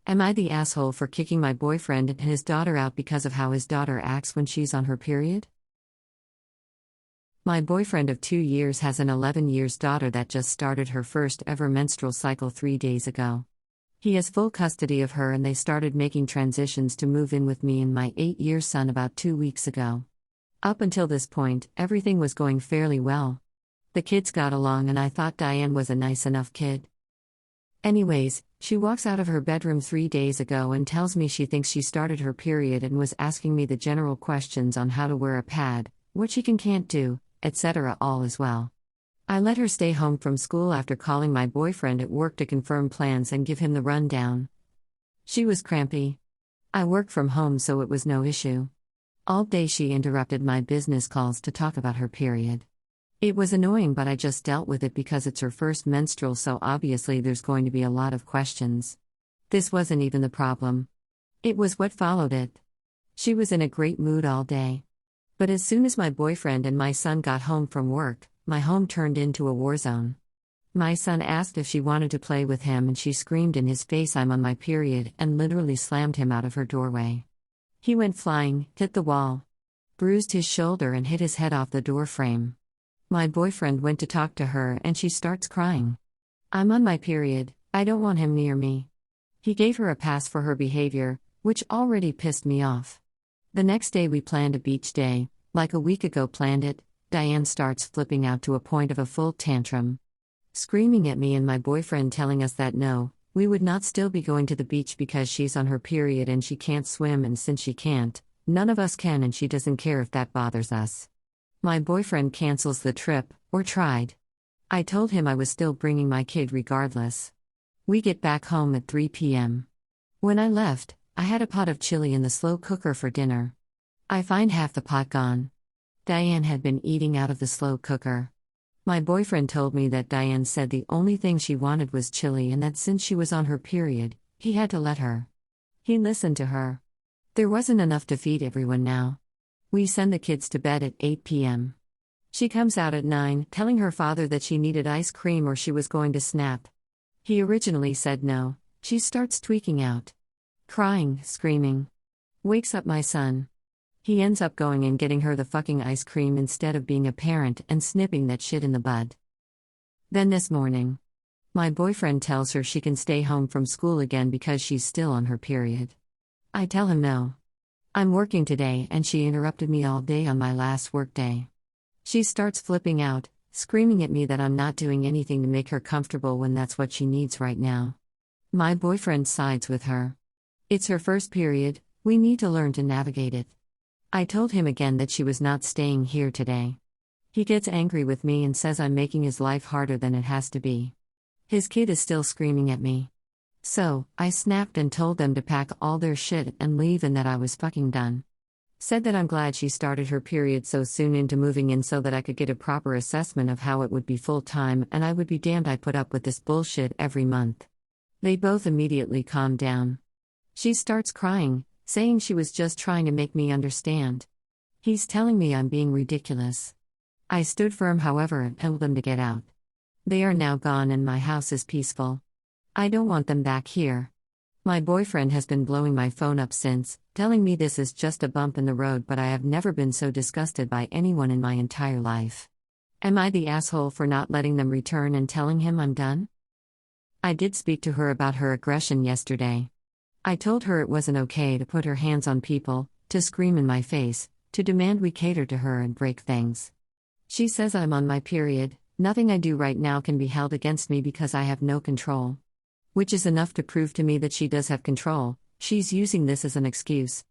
Am I the asshole for kicking my boyfriend and his daughter out because of how his daughter acts when she's on her period? My boyfriend of 2 years has an 11 years daughter that just started her first ever menstrual cycle 3 days ago. He has full custody of her and they started making transitions to move in with me and my 8-year son about 2 weeks ago. Up until this point, everything was going fairly well. The kids got along and I thought Diane was a nice enough kid. Anyways, she walks out of her bedroom 3 days ago and tells me she thinks she started her period and was asking me the general questions on how to wear a pad, what she can can't do, etc. all as well. I let her stay home from school after calling my boyfriend at work to confirm plans and give him the rundown. She was crampy. I work from home so it was no issue. All day she interrupted my business calls to talk about her period. It was annoying but I just dealt with it because it's her first menstrual so obviously there's going to be a lot of questions. This wasn't even the problem. It was what followed it. She was in a great mood all day. But as soon as my boyfriend and my son got home from work, my home turned into a war zone. My son asked if she wanted to play with him and she screamed in his face I'm on my period and literally slammed him out of her doorway. He went flying, hit the wall, bruised his shoulder and hit his head off the door frame. My boyfriend went to talk to her and she starts crying. I'm on my period, I don't want him near me. He gave her a pass for her behavior, which already pissed me off. The next day we planned a beach day, like a week ago planned it. Diane starts flipping out to a point of a full tantrum. Screaming at me and my boyfriend telling us that no, we would not still be going to the beach because she's on her period and she can't swim and since she can't, none of us can and she doesn't care if that bothers us. My boyfriend cancels the trip, or tried. I told him I was still bringing my kid regardless. We get back home at 3 p.m. When I left, I had a pot of chili in the slow cooker for dinner. I find half the pot gone. Diane had been eating out of the slow cooker. My boyfriend told me that Diane said the only thing she wanted was chili and that since she was on her period, he had to let her. He listened to her. There wasn't enough to feed everyone now. We send the kids to bed at 8 p.m. She comes out at 9, telling her father that she needed ice cream or she was going to snap. He originally said no. She starts tweaking out. Crying, screaming. Wakes up my son. He ends up going and getting her the fucking ice cream instead of being a parent and snipping that shit in the bud. Then this morning, my boyfriend tells her she can stay home from school again because she's still on her period. I tell him no. I'm working today and she interrupted me all day on my last work day. She starts flipping out, screaming at me that I'm not doing anything to make her comfortable when that's what she needs right now. My boyfriend sides with her. It's her first period, we need to learn to navigate it. I told him again that she was not staying here today. He gets angry with me and says I'm making his life harder than it has to be. His kid is still screaming at me. So, I snapped and told them to pack all their shit and leave and that I was fucking done. Said that I'm glad she started her period so soon into moving in so that I could get a proper assessment of how it would be full time and I would be damned I put up with this bullshit every month. They both immediately calmed down. She starts crying, saying she was just trying to make me understand. He's telling me I'm being ridiculous. I stood firm however and told them to get out. They are now gone and my house is peaceful. I don't want them back here. My boyfriend has been blowing my phone up since, telling me this is just a bump in the road but I have never been so disgusted by anyone in my entire life. Am I the asshole for not letting them return and telling him I'm done? I did speak to her about her aggression yesterday. I told her it wasn't okay to put her hands on people, to scream in my face, to demand we cater to her and break things. She says I'm on my period, nothing I do right now can be held against me because I have no control. Which is enough to prove to me that she does have control, she's using this as an excuse.